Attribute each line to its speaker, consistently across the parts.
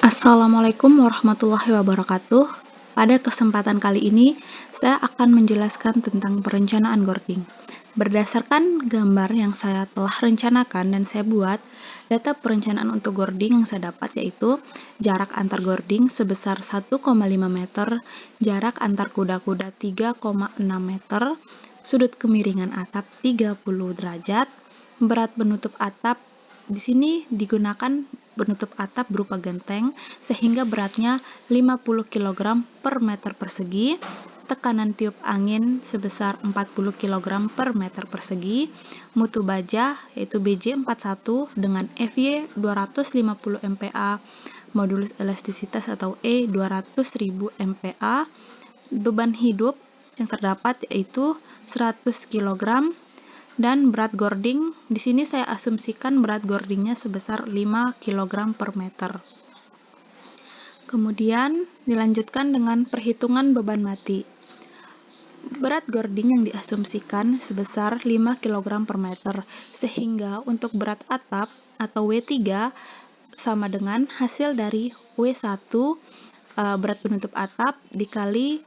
Speaker 1: Assalamualaikum warahmatullahi wabarakatuh. Pada kesempatan kali ini, saya akan menjelaskan tentang perencanaan gording. Berdasarkan gambar yang saya telah rencanakan dan saya buat, data perencanaan untuk gording yang saya dapat yaitu jarak antar gording sebesar 1,5 meter, jarak antar kuda-kuda 3,6 meter, sudut kemiringan atap 30 derajat, berat penutup atap di sini digunakan penutup atap berupa genteng sehingga beratnya 50 kg per meter persegi, tekanan tiup angin sebesar 40 kg per meter persegi, mutu baja yaitu BJ41 dengan FY 250 MPa, modulus elastisitas atau E 200.000 MPa, beban hidup yang terdapat yaitu 100 kg, dan berat gording, di sini saya asumsikan berat gordingnya sebesar 5 kg per meter. Kemudian dilanjutkan dengan perhitungan beban mati. Berat gording yang diasumsikan sebesar 5 kg per meter, sehingga untuk berat atap atau W3 sama dengan hasil dari W1 berat penutup atap dikali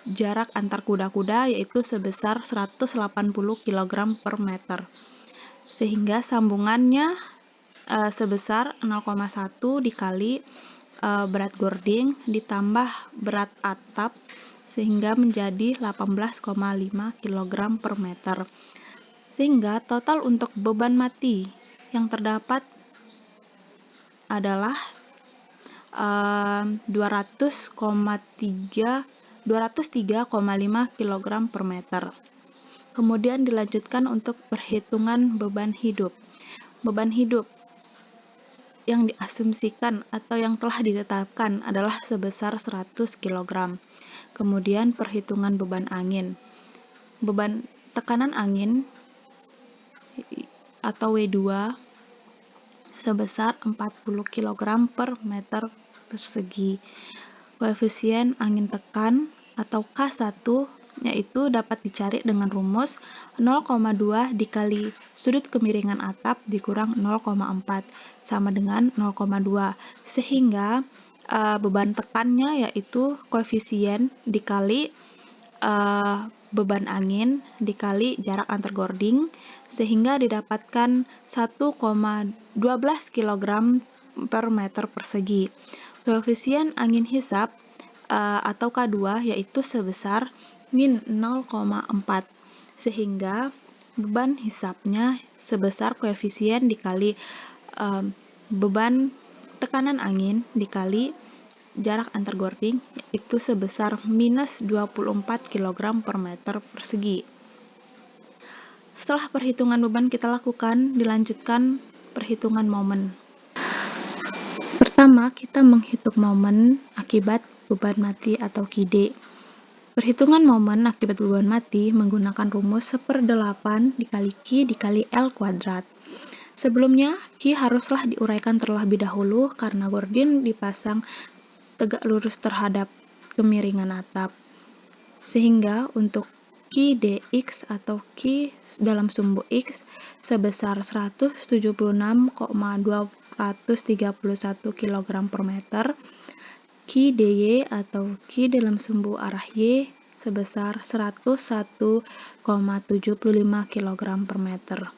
Speaker 1: jarak antar kuda-kuda yaitu sebesar 180 kg per meter, sehingga sambungannya sebesar 0,1 dikali berat gording ditambah berat atap sehingga menjadi 18,5 kg per meter, sehingga total untuk beban mati yang terdapat adalah 203,5 kg per meter. Kemudian dilanjutkan untuk perhitungan beban hidup. Beban hidup yang diasumsikan atau yang telah ditetapkan adalah sebesar 100 kg. Kemudian perhitungan beban angin. Beban tekanan angin atau W2 sebesar 40 kg per meter persegi. Koefisien angin tekan atau K1 yaitu dapat dicari dengan rumus 0,2 dikali sudut kemiringan atap dikurang 0,4 sama dengan 0,2, sehingga beban tekannya yaitu koefisien dikali beban angin dikali jarak antar gording sehingga didapatkan 1,12 kg per meter persegi. Koefisien angin hisap atau K2 yaitu sebesar min 0,4, sehingga beban hisapnya sebesar koefisien dikali beban tekanan angin dikali jarak antar gording itu sebesar minus 24 kg per meter persegi. Setelah perhitungan beban kita lakukan, dilanjutkan perhitungan momen. Pertama, kita menghitung momen akibat beban mati atau QD. Perhitungan momen akibat beban mati menggunakan rumus 1/8 dikali Q dikali L kuadrat. Sebelumnya, Q haruslah diuraikan terlebih dahulu karena gording dipasang tegak lurus terhadap kemiringan atap. Sehingga untuk Q dx atau Q dalam sumbu X sebesar 176,231 kg per meter, Q dy atau Q dalam sumbu arah Y sebesar 101,75 kg per meter.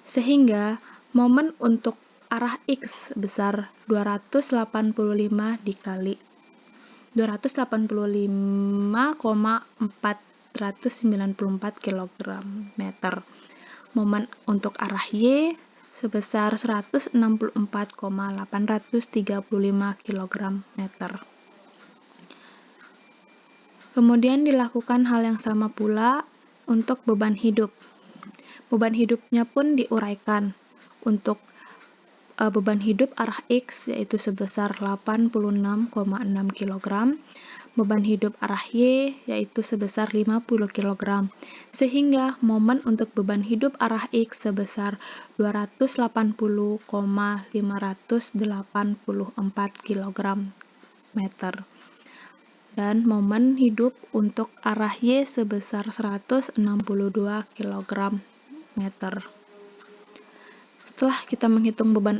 Speaker 1: Sehingga momen untuk arah X sebesar 285 dikali 285,494 kg meter. Momen untuk arah Y sebesar 164,835 kg meter. Kemudian dilakukan hal yang sama pula untuk beban hidup. Beban hidupnya pun diuraikan. Untuk beban hidup arah X yaitu sebesar 86,6 kg, beban hidup arah Y yaitu sebesar 50 kg, sehingga momen untuk beban hidup arah X sebesar 280,584 kg meter, dan momen hidup untuk arah Y sebesar 162 kg meter. Setelah kita menghitung beban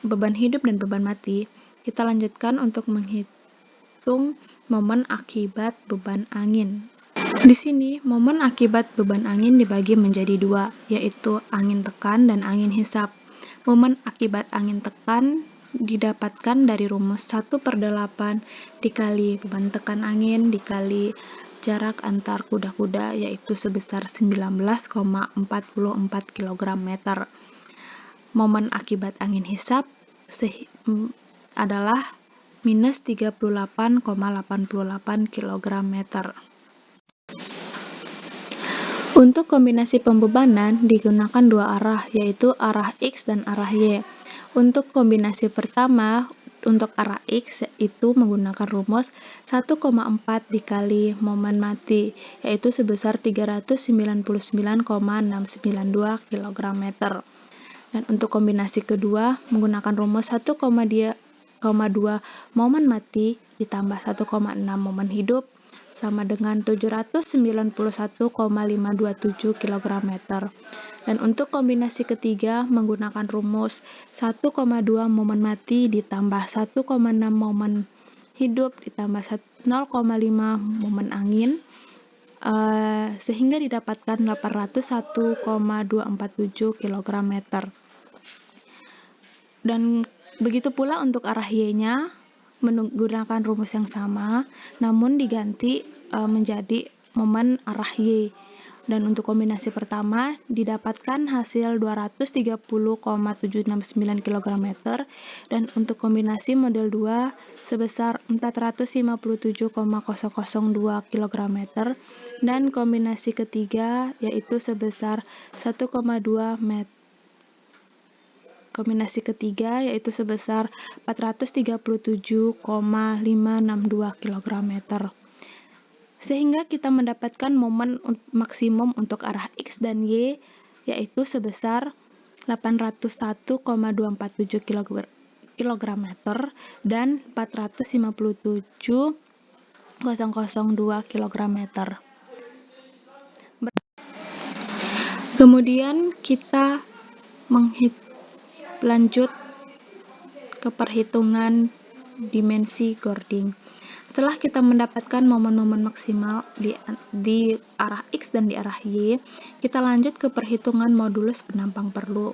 Speaker 1: beban hidup dan beban mati, kita lanjutkan untuk menghitung momen akibat beban angin. Di sini, momen akibat beban angin dibagi menjadi dua, yaitu angin tekan dan angin hisap. Momen akibat angin tekan didapatkan dari rumus 1/8 dikali beban tekan angin dikali jarak antar kuda-kuda, yaitu sebesar 19,44 kg/meter. Momen akibat angin hisap adalah minus 38,88 kg/meter. Untuk kombinasi pembebanan digunakan dua arah, yaitu arah X dan arah Y. Untuk kombinasi pertama, untuk arah X itu menggunakan rumus 1,4 dikali momen mati, yaitu sebesar 399,692 kg/meter. Dan untuk kombinasi kedua, menggunakan rumus 1,2 momen mati ditambah 1,6 momen hidup sama dengan 791,527 kg/meter. Dan untuk kombinasi ketiga menggunakan rumus 1,2 momen mati ditambah 1,6 momen hidup ditambah 0,5 momen angin sehingga didapatkan 801,247 kg/meter. Dan begitu pula untuk arah Y-nya menggunakan rumus yang sama, namun diganti menjadi momen arah Y. Dan untuk kombinasi pertama didapatkan hasil 230,769 kg/meter, dan untuk kombinasi model 2 sebesar 457,002 kg/meter, dan kombinasi ketiga yaitu sebesar 1,2 meter. Kombinasi ketiga yaitu sebesar 437,562 kg/meter. Sehingga kita mendapatkan momen maksimum untuk arah X dan Y yaitu sebesar 801,247 kg/meter dan 457,002 kg/meter. Kemudian kita lanjut ke perhitungan dimensi Gording. Setelah kita mendapatkan momen-momen maksimal di arah X dan di arah Y, kita lanjut ke perhitungan modulus penampang perlu.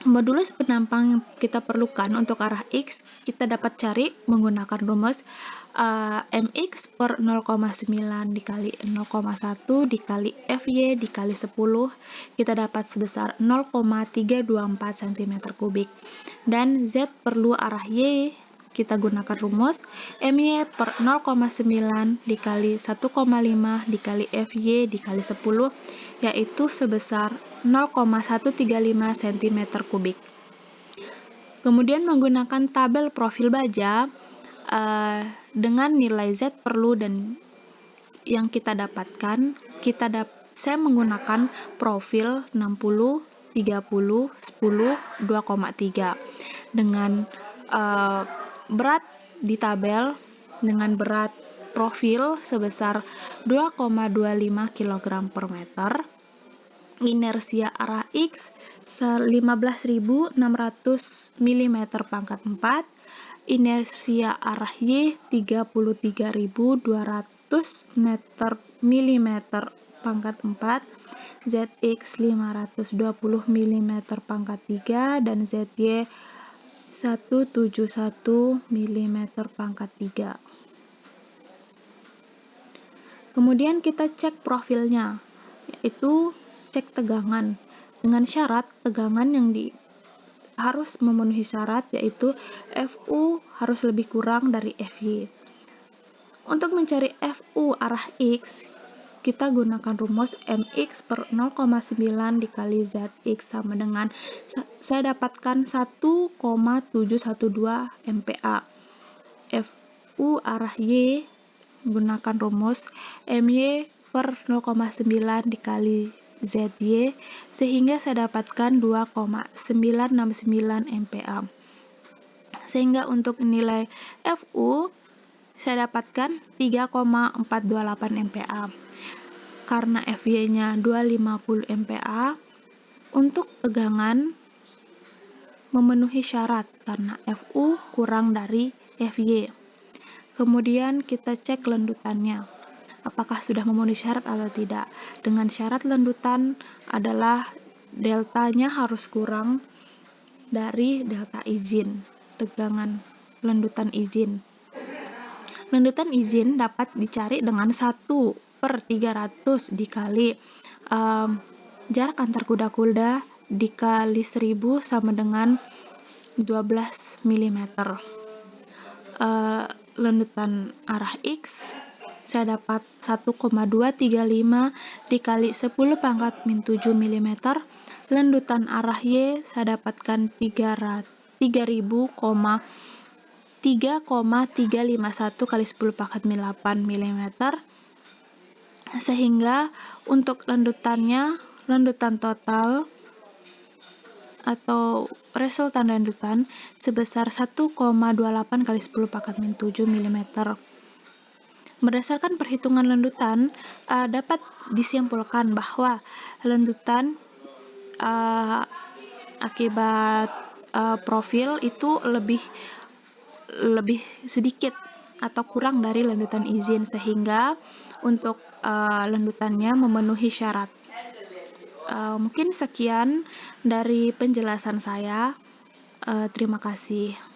Speaker 1: Modulus penampang yang kita perlukan untuk arah X, kita dapat cari menggunakan rumus mx per 0,9 dikali 0,1 dikali Fy dikali 10, kita dapat sebesar 0,324 cm3. Dan Z perlu arah Y, kita gunakan rumus My per 0,9 dikali 1,5 dikali Fy dikali 10, yaitu sebesar 0,135 cm3. Kemudian menggunakan tabel profil baja dengan nilai Z perlu dan yang kita dapatkan, saya menggunakan profil 60, 30, 10, 2,3 dengan berat di tabel dengan berat profil sebesar 2,25 kg/meter, inersia arah X 15.600 mm pangkat 4, inersia arah Y 33.200 mm pangkat 4, ZX 520 mm pangkat 3, dan ZY 171 mm pangkat 3. Kemudian kita cek profilnya, yaitu cek tegangan dengan syarat tegangan yang harus memenuhi syarat, yaitu Fu harus lebih kurang dari Fy. Untuk mencari Fu arah X, kita gunakan rumus mx per 0,9 dikali Zx sama dengan saya dapatkan 1,712 MPa. Fu arah Y gunakan rumus My per 0,9 dikali Zy, sehingga saya dapatkan 2,969 MPa. Sehingga untuk nilai Fu saya dapatkan 3,428 MPa. Karena Fy-nya 250 MPa, untuk tegangan memenuhi syarat karena Fu kurang dari Fy. Kemudian kita cek lendutannya, apakah sudah memenuhi syarat atau tidak. Dengan syarat lendutan adalah deltanya harus kurang dari delta izin, tegangan lendutan izin. Lendutan izin dapat dicari dengan 1/300 dikali jarak antar kuda-kuda dikali 1000 sama dengan 12 mm. Lendutan arah X saya dapat 1,235 dikali 10⁻⁷ mm. Lendutan arah Y saya dapatkan 3.351 kali 10⁻8 mm. Sehingga untuk lendutan total atau resultan lendutan sebesar 1,28 kali 10⁻⁷ mm. Berdasarkan perhitungan lendutan, dapat disimpulkan bahwa lendutan akibat profil itu lebih sedikit atau kurang dari lendutan izin, sehingga untuk lendutannya memenuhi syarat. Mungkin sekian dari penjelasan saya. Terima kasih.